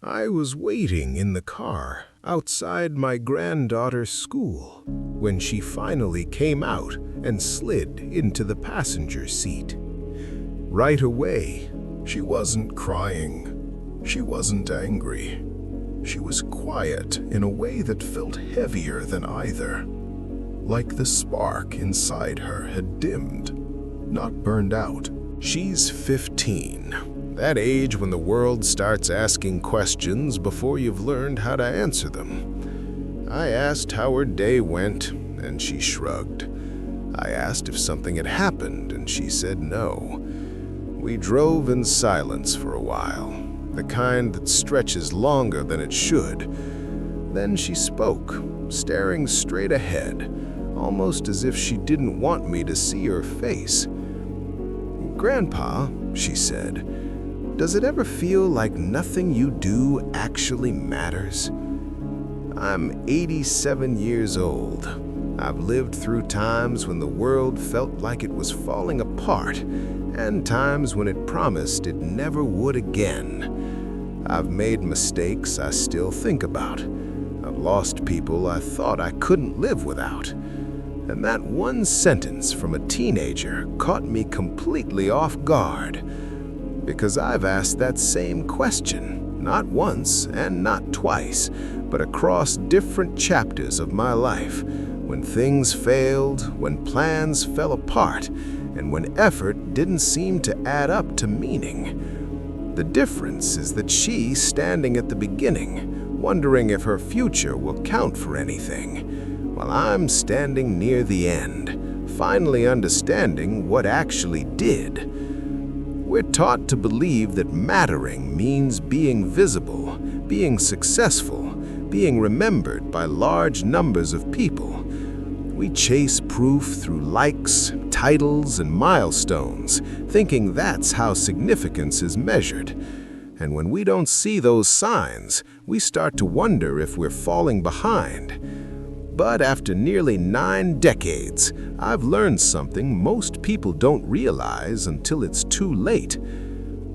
I was waiting in the car outside my granddaughter's school when she finally came out and slid into the passenger seat. Right away, she wasn't crying. She wasn't angry. She was quiet in a way that felt heavier than either. Like the spark inside her had dimmed, not burned out. She's 15. That age when the world starts asking questions before you've learned how to answer them. I asked how her day went, and she shrugged. I asked if something had happened, and she said no. We drove in silence for a while, the kind that stretches longer than it should. Then she spoke, staring straight ahead, almost as if she didn't want me to see her face. "Grandpa," she said, "does it ever feel like nothing you do actually matters? I'm 87 years old. I've lived through times when the world felt like it was falling apart, and times when it promised it never would again. I've made mistakes I still think about. I've lost people I thought I couldn't live without. And that one sentence from a teenager caught me completely off guard. Because I've asked that same question, not once and not twice, but across different chapters of my life, when things failed, when plans fell apart, and when effort didn't seem to add up to meaning. The difference is that she's standing at the beginning, wondering if her future will count for anything, while I'm standing near the end, finally understanding what actually did. We're taught to believe that mattering means being visible, being successful, being remembered by large numbers of people. We chase proof through likes, titles, and milestones, thinking that's how significance is measured. And when we don't see those signs, we start to wonder if we're falling behind. But after nearly 9 decades, I've learned something most people don't realize until it's too late.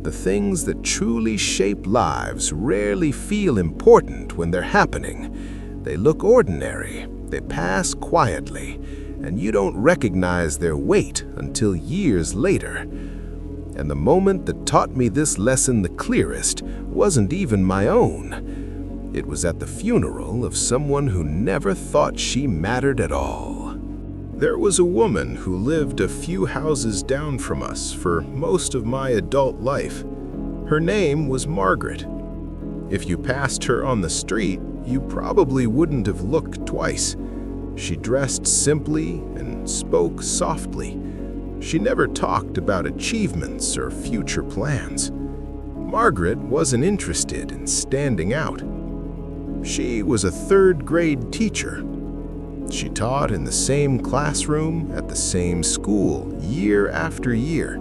The things that truly shape lives rarely feel important when they're happening. They look ordinary, they pass quietly, and you don't recognize their weight until years later. And the moment that taught me this lesson the clearest wasn't even my own. It was at the funeral of someone who never thought she mattered at all. There was a woman who lived a few houses down from us for most of my adult life. Her name was Margaret. If you passed her on the street, you probably wouldn't have looked twice. She dressed simply and spoke softly. She never talked about achievements or future plans. Margaret wasn't interested in standing out. She was a 3rd grade teacher. She taught in the same classroom at the same school year after year.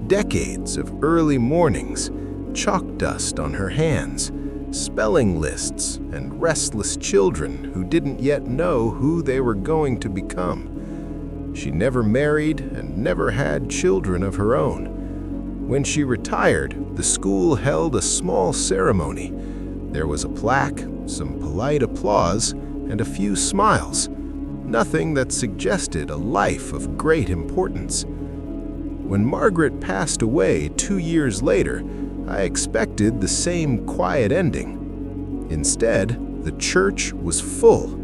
Decades of early mornings, chalk dust on her hands, spelling lists, and restless children who didn't yet know who they were going to become. She never married and never had children of her own. When she retired, the school held a small ceremony. There was a plaque, some polite applause, and a few smiles. Nothing that suggested a life of great importance. When Margaret passed away 2 years later, I expected the same quiet ending. Instead, the church was full.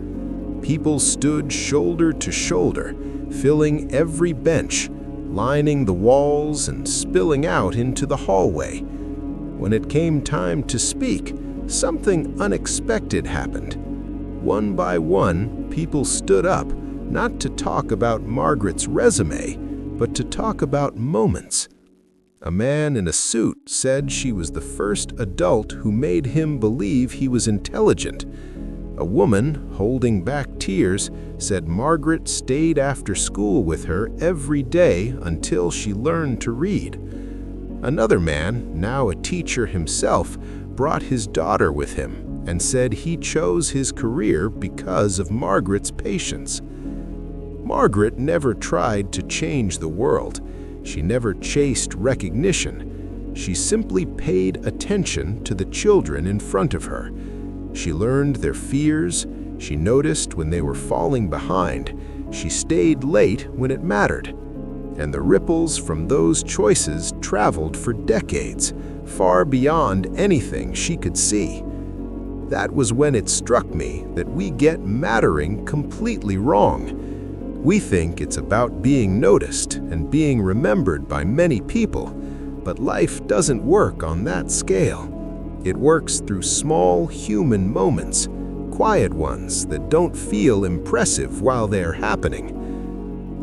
People stood shoulder to shoulder, filling every bench, lining the walls and spilling out into the hallway. When it came time to speak, something unexpected happened. One by one, people stood up, not to talk about Margaret's resume, but to talk about moments. A man in a suit said she was the first adult who made him believe he was intelligent. A woman, holding back tears, said Margaret stayed after school with her every day until she learned to read. Another man, now a teacher himself, brought his daughter with him and said he chose his career because of Margaret's patience. Margaret never tried to change the world. She never chased recognition. She simply paid attention to the children in front of her. She learned their fears. She noticed when they were falling behind. She stayed late when it mattered. And the ripples from those choices traveled for decades, far beyond anything she could see. That was when it struck me that we get mattering completely wrong. We think it's about being noticed and being remembered by many people, but life doesn't work on that scale. It works through small human moments, quiet ones that don't feel impressive while they're happening.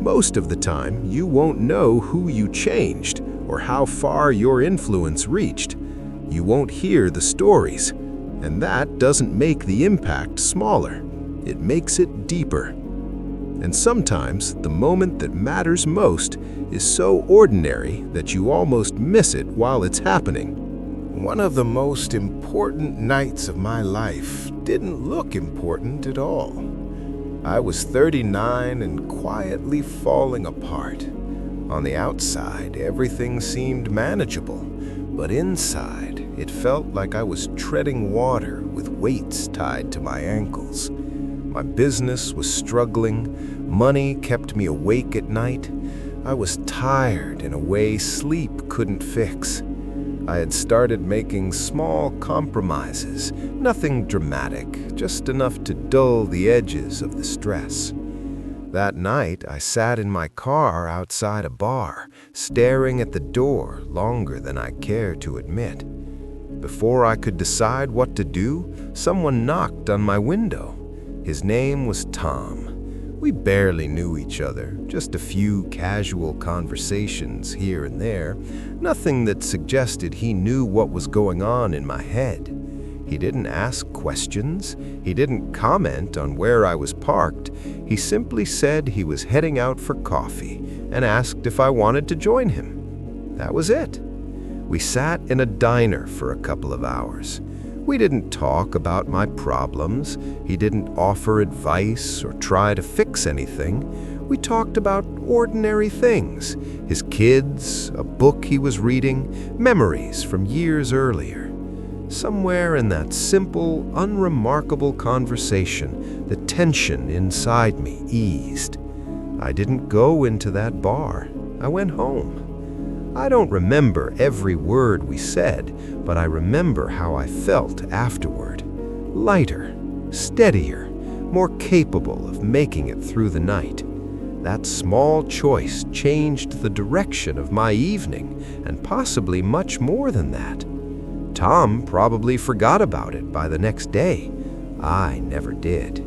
Most of the time, you won't know who you changed or how far your influence reached. You won't hear the stories, and that doesn't make the impact smaller. It makes it deeper. And sometimes the moment that matters most is so ordinary that you almost miss it while it's happening. One of the most important nights of my life didn't look important at all. I was 39 and quietly falling apart. On the outside, everything seemed manageable, but inside, it felt like I was treading water with weights tied to my ankles. My business was struggling, money kept me awake at night. I was tired in a way sleep couldn't fix. I had started making small compromises, nothing dramatic, just enough to dull the edges of the stress. That night, I sat in my car outside a bar, staring at the door longer than I care to admit. Before I could decide what to do, someone knocked on my window. His name was Tom. We barely knew each other, just a few casual conversations here and there, nothing that suggested he knew what was going on in my head. He didn't ask questions, he didn't comment on where I was parked, he simply said he was heading out for coffee and asked if I wanted to join him. That was it. We sat in a diner for a couple of hours. We didn't talk about my problems. He didn't offer advice or try to fix anything. We talked about ordinary things, his kids, a book he was reading, memories from years earlier. Somewhere in that simple, unremarkable conversation, the tension inside me eased. I didn't go into that bar. I went home. I don't remember every word we said, but I remember how I felt afterward. Lighter, steadier, more capable of making it through the night. That small choice changed the direction of my evening, and possibly much more than that. Tom probably forgot about it by the next day. I never did.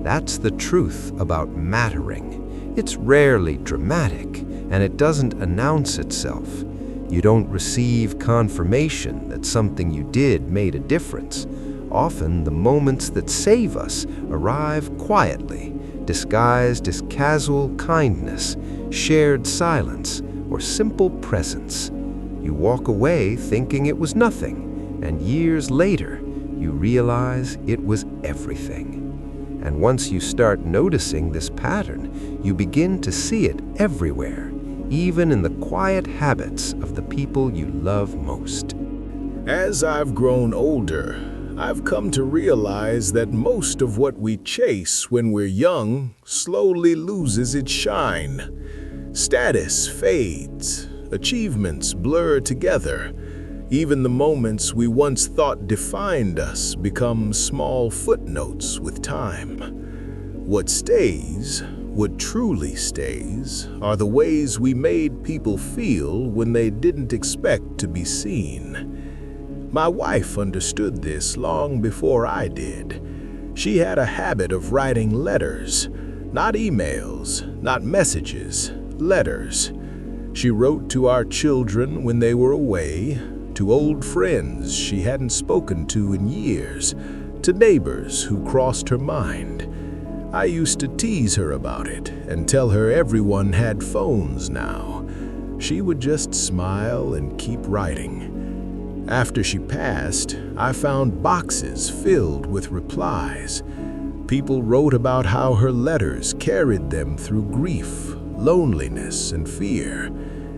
That's the truth about mattering. It's rarely dramatic, and it doesn't announce itself. You don't receive confirmation that something you did made a difference. Often, the moments that save us arrive quietly, disguised as casual kindness, shared silence, or simple presence. You walk away thinking it was nothing, and years later, you realize it was everything. And once you start noticing this pattern, you begin to see it everywhere, even in the quiet habits of the people you love most. As I've grown older, I've come to realize that most of what we chase when we're young slowly loses its shine. Status fades, achievements blur together. Even the moments we once thought defined us become small footnotes with time. What stays, what truly stays, are the ways we made people feel when they didn't expect to be seen. My wife understood this long before I did. She had a habit of writing letters, not emails, not messages, letters. She wrote to our children when they were away, to old friends she hadn't spoken to in years, to neighbors who crossed her mind. I used to tease her about it and tell her everyone had phones now. She would just smile and keep writing. After she passed, I found boxes filled with replies. People wrote about how her letters carried them through grief, loneliness, and fear.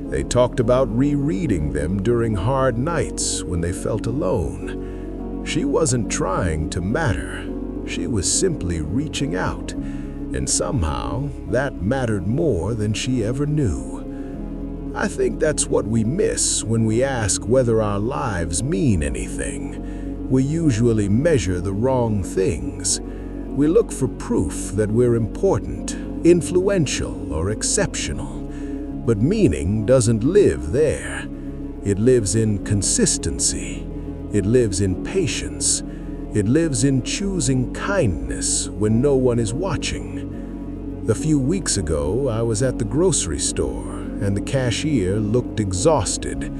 They talked about rereading them during hard nights when they felt alone. She wasn't trying to matter. She was simply reaching out, and somehow that mattered more than she ever knew. I think that's what we miss when we ask whether our lives mean anything. We usually measure the wrong things. We look for proof that we're important, influential, or exceptional. But meaning doesn't live there. It lives in consistency. It lives in patience. It lives in choosing kindness when no one is watching. A few weeks ago, I was at the grocery store, and the cashier looked exhausted.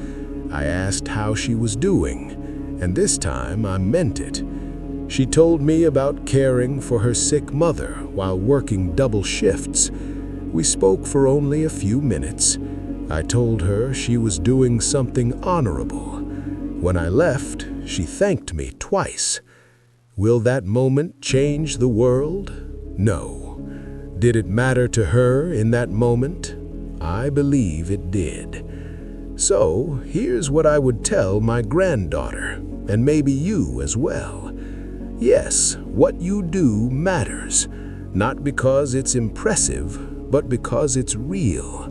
I asked how she was doing, and this time I meant it. She told me about caring for her sick mother while working double shifts. We spoke for only a few minutes. I told her she was doing something honorable. When I left, she thanked me twice. Will that moment change the world? No. Did it matter to her in that moment? I believe it did. So, here's what I would tell my granddaughter, and maybe you as well. Yes, what you do matters, not because it's impressive, but because it's real.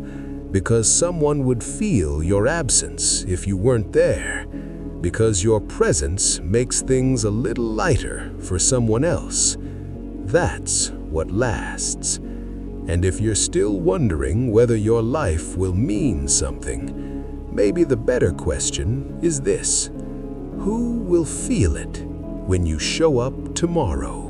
Because someone would feel your absence if you weren't there. Because your presence makes things a little lighter for someone else. That's what lasts. And if you're still wondering whether your life will mean something, maybe the better question is this: who will feel it when you show up tomorrow?